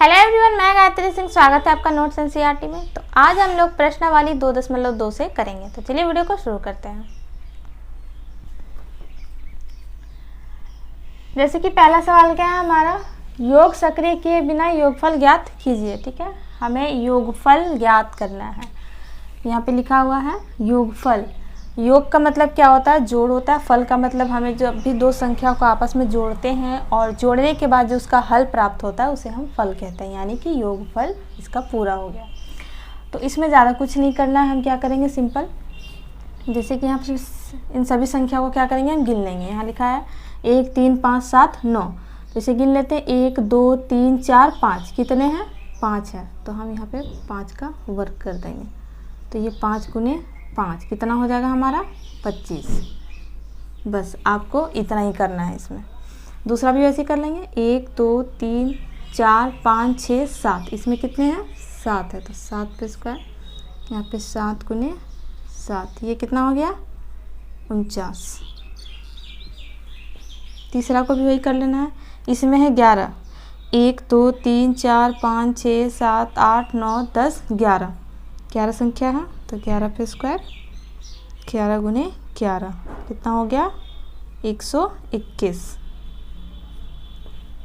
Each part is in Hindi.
हेलो एवरीवन, मैं गायत्री सिंह। स्वागत है आपका नोट्स एनसीईआरटी में। तो आज हम लोग प्रश्नावली 2.2 से करेंगे। तो चलिए वीडियो को शुरू करते हैं। जैसे कि पहला सवाल क्या है हमारा, योग सक्रिय किए बिना योगफल ज्ञात कीजिए। ठीक है, हमें योगफल ज्ञात करना है। यहाँ पे लिखा हुआ है योगफल। योग का मतलब क्या होता है? जोड़ होता है। फल का मतलब हमें जब भी दो संख्याओं को आपस में जोड़ते हैं और जोड़ने के बाद जो उसका हल प्राप्त होता है उसे हम फल कहते हैं, यानी कि योगफल इसका पूरा हो गया। तो इसमें ज़्यादा कुछ नहीं करना है। हम क्या करेंगे, सिंपल, जैसे कि यहाँ पर इन सभी संख्याओं को क्या करेंगे, हम गिन लेंगे। यहाँ लिखा है 1 3 5 7 9, तो इसे गिन लेते हैं। 1 2 3 4 5, कितने हैं? 5 है। तो हम यहाँ पे 5 का वर्ग कर देंगे। तो ये 5 गुने 5 कितना हो जाएगा हमारा? 25। बस आपको इतना ही करना है इसमें। दूसरा भी वैसे ही कर लेंगे। 1 2 3 4 5 6 7, इसमें कितने हैं? 7 है। तो 7 पे स्क्वायर, यहाँ पे 7 गुने 7, ये कितना हो गया? 49। तीसरा को भी वही कर लेना है। इसमें है 11। 1 2 3 4 5 6 7 8 9 10 11, 11 संख्या है। तो 11 पे स्क्वायर, 11 गुने 11 कितना हो गया? 121।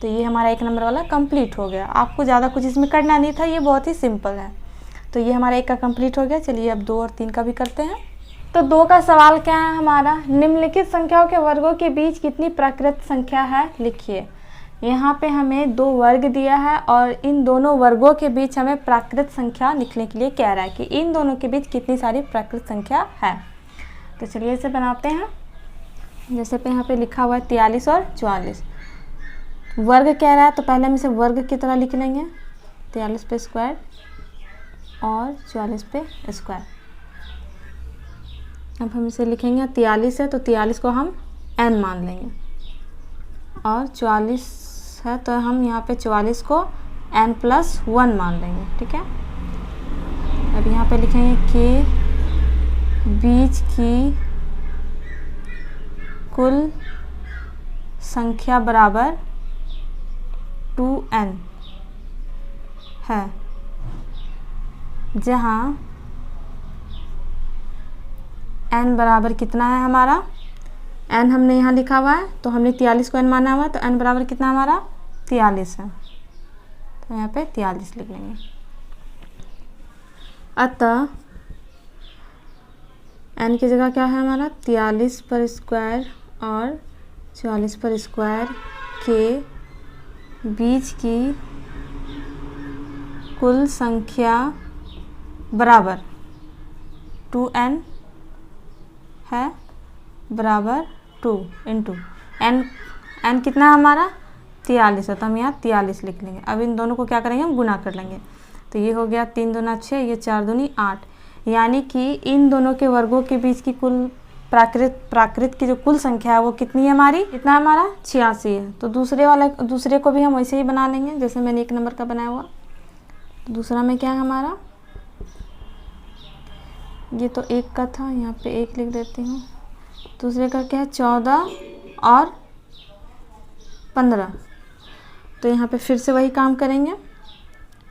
तो ये हमारा 1 नंबर वाला कंप्लीट हो गया। आपको ज़्यादा कुछ इसमें करना नहीं था, ये बहुत ही सिंपल है। तो ये हमारा 1 का कंप्लीट हो गया। चलिए अब 2 और 3 का भी करते हैं। तो 2 का सवाल क्या है हमारा, निम्नलिखित संख्याओं के वर्गों के बीच कितनी प्राकृत संख्या है, लिखिए। यहाँ पे हमें 2 वर्ग दिया है और इन दोनों वर्गों के बीच हमें प्राकृत संख्या लिखने के लिए कह रहा है कि इन दोनों के बीच कितनी सारी प्राकृत संख्या है। तो चलिए इसे बनाते हैं। जैसे पे यहाँ पे लिखा हुआ है 43 और 44, वर्ग कह रहा है तो पहले हम इसे वर्ग की तरह लिख लेंगे। 43 पे स्क्वायर और 44 पे स्क्वायर। अब हम इसे लिखेंगे, 43 है तो 43 को हम n मान लेंगे और 44 है तो हम यहाँ पे 44 को n+1 मान लेंगे। ठीक है, अब यहाँ पे लिखेंगे कि बीच की कुल संख्या बराबर 2n है, जहाँ n बराबर कितना है हमारा? n हमने यहाँ लिखा हुआ है तो हमने 43 को n माना हुआ है, तो n बराबर कितना हमारा? 43 है। तो यहाँ पे 43 लिख लेंगे। अतः n की जगह क्या है हमारा? 43 पर स्क्वायर और 44 पर स्क्वायर के बीच की कुल संख्या बराबर 2n है, बराबर 2 इंटू n कितना है हमारा? 43 है। तो हम यहाँ 43 लिख लेंगे। अब इन दोनों को क्या करेंगे, हम गुना कर लेंगे। तो ये हो गया 3 दूना 6, ये 4 दूनी 8, यानी कि इन दोनों के वर्गों के बीच की कुल प्राकृत की जो कुल संख्या है वो कितनी है हमारी? कितना हमारा? 86 है। तो दूसरे को भी हम वैसे ही बना लेंगे जैसे मैंने 1 नंबर का बनाया हुआ। तो दूसरा में क्या है हमारा? ये तो 1 का था, यहाँ पे 1 लिख देती हूँ। दूसरे का क्या है? 14 और 15। तो यहाँ पे फिर से वही काम करेंगे,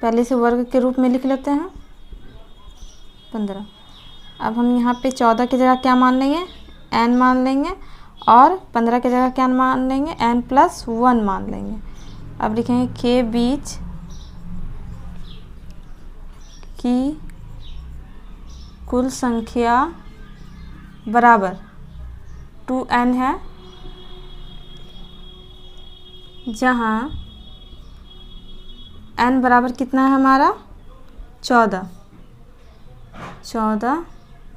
पहले से वर्ग के रूप में लिख लेते हैं 15। अब हम यहाँ पे 14 की जगह क्या मान लेंगे? n मान लेंगे और 15 की जगह क्या मान लेंगे? n+1 मान लेंगे। अब लिखेंगे के बीच की कुल संख्या बराबर 2n है, जहाँ n बराबर कितना है हमारा? 14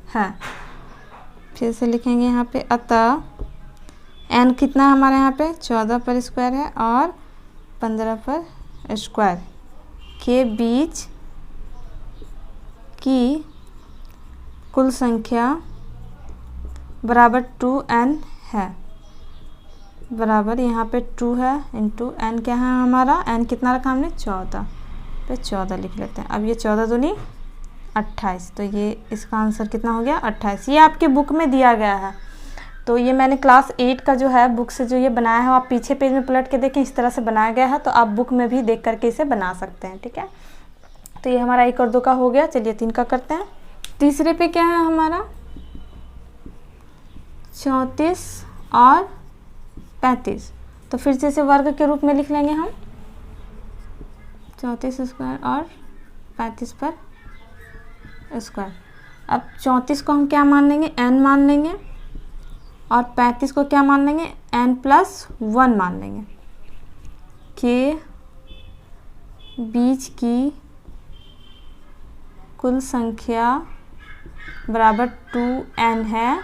है। फिर से लिखेंगे यहाँ पे, अतः n कितना है हमारे यहाँ पे? 14 पर स्क्वायर है और 15 पर स्क्वायर के बीच की कुल संख्या बराबर 2n है, बराबर यहाँ पे 2 है इंटू n क्या है हमारा? n कितना रखा हमने? 14 पे 14 लिख लेते हैं। अब ये 14 दूनी 28, तो ये इसका आंसर कितना हो गया? 28। ये आपके बुक में दिया गया है। तो ये मैंने क्लास 8 का जो है बुक से जो ये बनाया है, आप पीछे पेज में पलट के देखें, इस तरह से बनाया गया है, तो आप बुक में भी देख करके इसे बना सकते हैं। ठीक है, तो ये हमारा 1 और 2 का हो गया। चलिए 3 का करते हैं। तीसरे पे क्या है हमारा 34 और 35, तो फिर से इसे वर्ग के रूप में लिख लेंगे हम, 34 स्क्वायर और 35 पर स्क्वायर। अब 34 को हम क्या मान लेंगे, n मान लेंगे, और 35 को क्या मान लेंगे, n+1 मान लेंगे, के बीच की कुल संख्या बराबर 2n है,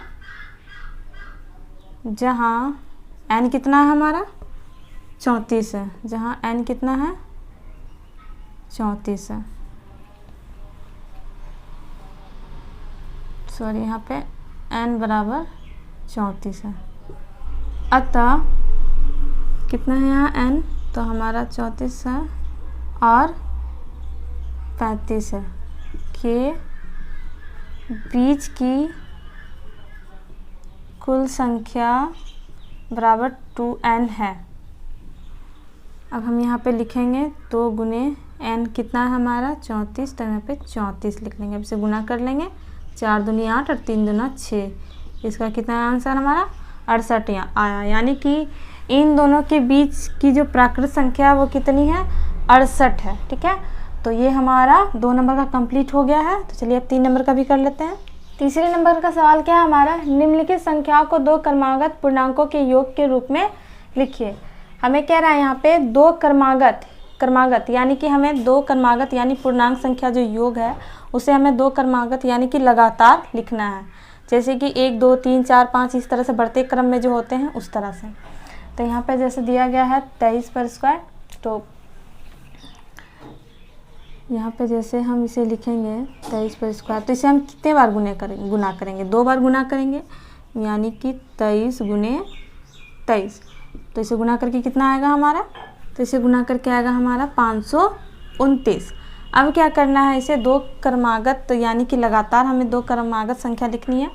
जहाँ n कितना है हमारा 34 है, जहाँ n कितना है 34 है, सॉरी यहाँ पे n बराबर 34 है। अतः कितना है यहाँ n, तो हमारा 34 है और 35 है, के बीच की कुल संख्या बराबर 2n है। अब हम यहाँ पे लिखेंगे 2 गुने n, कितना है हमारा 34, तो यहाँ पे 34 लिख लेंगे। अब इसे गुना कर लेंगे, 4 दूनी 8 और 3 दूना 6, इसका कितना है आंसर हमारा 68 आया। यानी कि इन दोनों के बीच की जो प्राकृत संख्या है वो कितनी है 68 है। ठीक है, तो ये हमारा 2 नंबर का कंप्लीट हो गया है। तो चलिए अब 3 नंबर का भी कर लेते हैं। तीसरे नंबर का सवाल क्या है हमारा, निम्नलिखित संख्याओं को 2 क्रमागत पूर्णांकों के योग के रूप में लिखिए। हमें कह रहा है यहाँ पे 2 क्रमागत यानी कि हमें 2 क्रमागत यानी पूर्णांक संख्या जो योग है उसे हमें 2 क्रमागत यानी कि लगातार लिखना है, जैसे कि 1 2 3 4 5 इस तरह से बढ़ते क्रम में जो होते हैं उस तरह से। तो यहाँ पे जैसे दिया गया है 23 पर स्क्वायर, तो यहाँ पे जैसे हम इसे लिखेंगे 23 पर स्क्वायर, तो इसे हम कितने बार गुना करेंगे 2 बार गुना करेंगे, यानी कि 23 गुने 23। तो इसे गुना करके कितना आएगा हमारा, तो इसे गुना करके आएगा हमारा 529। अब क्या करना है, इसे 2 क्रमागत तो यानी कि लगातार हमें 2 क्रमागत संख्या लिखनी है।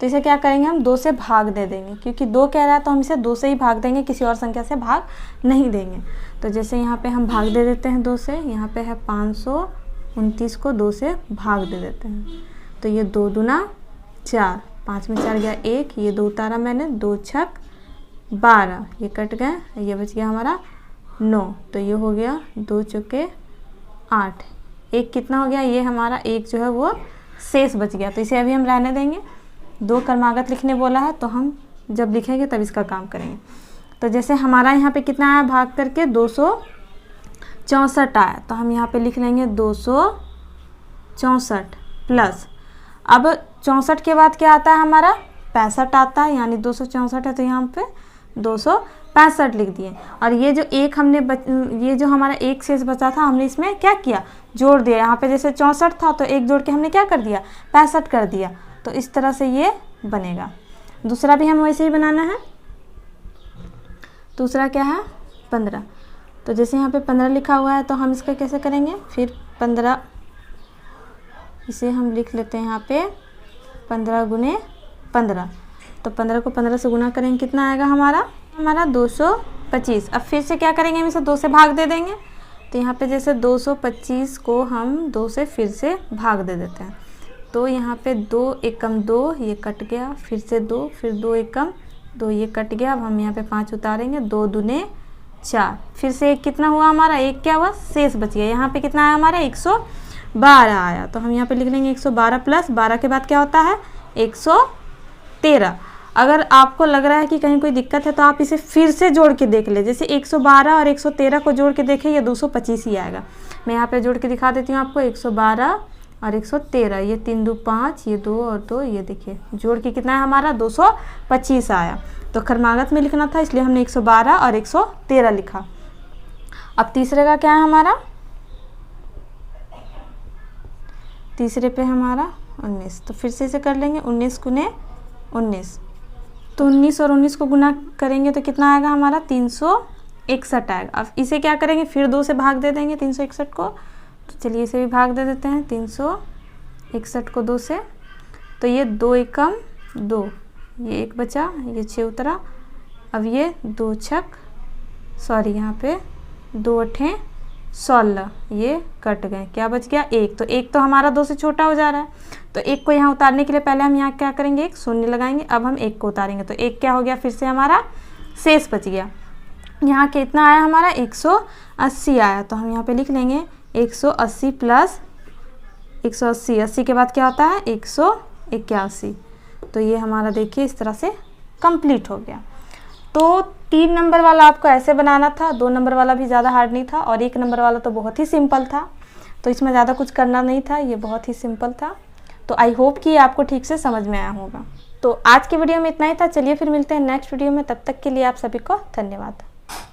तो इसे क्या करेंगे, हम 2 से भाग दे देंगे, क्योंकि 2 कह रहा है तो हम इसे 2 से ही भाग देंगे, किसी और संख्या से भाग नहीं देंगे। तो जैसे यहाँ पे हम भाग दे देते हैं 2 से, यहाँ पे है 529 को 2 से भाग दे देते हैं। तो ये 2 दूना 4, 5 में 4 गया 1, ये 2 उतारा मैंने, 2 छक 12, ये कट गए, ये बच गया हमारा 9। तो ये हो गया 2 चौके 8, 1 कितना हो गया, ये हमारा 1 जो है वो शेष बच गया। तो इसे अभी हम रहने देंगे, 2 क्रमागत लिखने बोला है तो हम जब लिखेंगे तब इसका काम करेंगे। तो जैसे हमारा यहाँ पे कितना आया भाग करके 264 आया, तो हम यहाँ पे लिख लेंगे 264 प्लस, अब 64 के बाद क्या आता है हमारा 65 आता है, यानी 264 है तो यहाँ पे 265 लिख दिए। और ये जो एक हमने ये जो हमारा 1 शेष बचा था हमने इसमें क्या किया, जोड़ दिया। यहाँ पे जैसे 64 था तो 1 जोड़ के हमने क्या कर दिया 65 कर दिया। तो इस तरह से ये बनेगा। दूसरा भी हमें वैसे ही बनाना है। दूसरा क्या है 15, तो जैसे यहाँ पे 15 लिखा हुआ है तो हम इसका कैसे करेंगे, फिर 15 इसे हम लिख लेते हैं यहाँ पे 15 गुने 15। तो 15 को 15 से गुना करेंगे, कितना आएगा हमारा 225। अब फिर से क्या करेंगे, हम इसे 2 से भाग दे देंगे। तो यहाँ पे जैसे 225 को हम 2 से फिर से भाग दे देते हैं। तो यहाँ पे 2 एकम 2, ये कट गया, फिर से 2, फिर 2 एकम 2, ये कट गया। अब हम यहाँ पे 5 उतारेंगे, 2 दूने 4, फिर से 1 कितना हुआ हमारा, 1 क्या हुआ शेष बच गया। यहाँ पे कितना आया हमारा 112 आया। तो हम यहाँ पे लिख लेंगे 112 प्लस 12 के बाद क्या होता है 113। अगर आपको लग रहा है कि कहीं कोई दिक्कत है तो आप इसे फिर से जोड़ के देख ले। जैसे 112 और 113 को जोड़ के देखें, ये 225 ही आएगा। मैं यहाँ पे जोड़ के दिखा देती हूँ आपको, 112 और 113, ये 3 2 5, ये 2 और 2, ये देखिए जोड़ के कितना है हमारा 225 आया। तो क्रमागत में लिखना था इसलिए हमने 112 और 113 लिखा। अब तीसरे का क्या है हमारा, तीसरे पे हमारा 19। तो फिर से इसे कर लेंगे 19 गुने 19। तो 19 और 19 को गुना करेंगे तो कितना आएगा हमारा 361 आएगा। अब इसे क्या करेंगे, फिर 2 से भाग दे देंगे 361 को। तो चलिए इसे भी भाग दे देते हैं 361 को 2 से। तो ये 2 एकम 2, ये 1 बचा, ये 6 उतरा। अब ये 2 छक सॉरी यहाँ पे 2 अठे 16, ये कट गए, क्या बच गया 1। तो 1 तो हमारा 2 से छोटा हो जा रहा है, तो 1 को यहाँ उतारने के लिए पहले हम यहाँ क्या करेंगे, एक शून्य लगाएंगे। अब हम 1 को उतारेंगे तो 1 क्या हो गया, फिर से हमारा शेष बच गया। यहाँ कितना आया हमारा 180 आया, तो हम यहाँ पे लिख लेंगे 180 प्लस 180, 80 के बाद क्या होता है 181। तो ये हमारा देखिए इस तरह से कंप्लीट हो गया। तो 3 नंबर वाला आपको ऐसे बनाना था, 2 नंबर वाला भी ज़्यादा हार्ड नहीं था और 1 नंबर वाला तो बहुत ही सिंपल था। तो इसमें ज़्यादा कुछ करना नहीं था, ये बहुत ही सिंपल था। तो आई होप कि आपको ठीक से समझ में आया होगा। तो आज की वीडियो में इतना ही था। चलिए फिर मिलते हैं नेक्स्ट वीडियो में, तब तक के लिए आप सभी को धन्यवाद।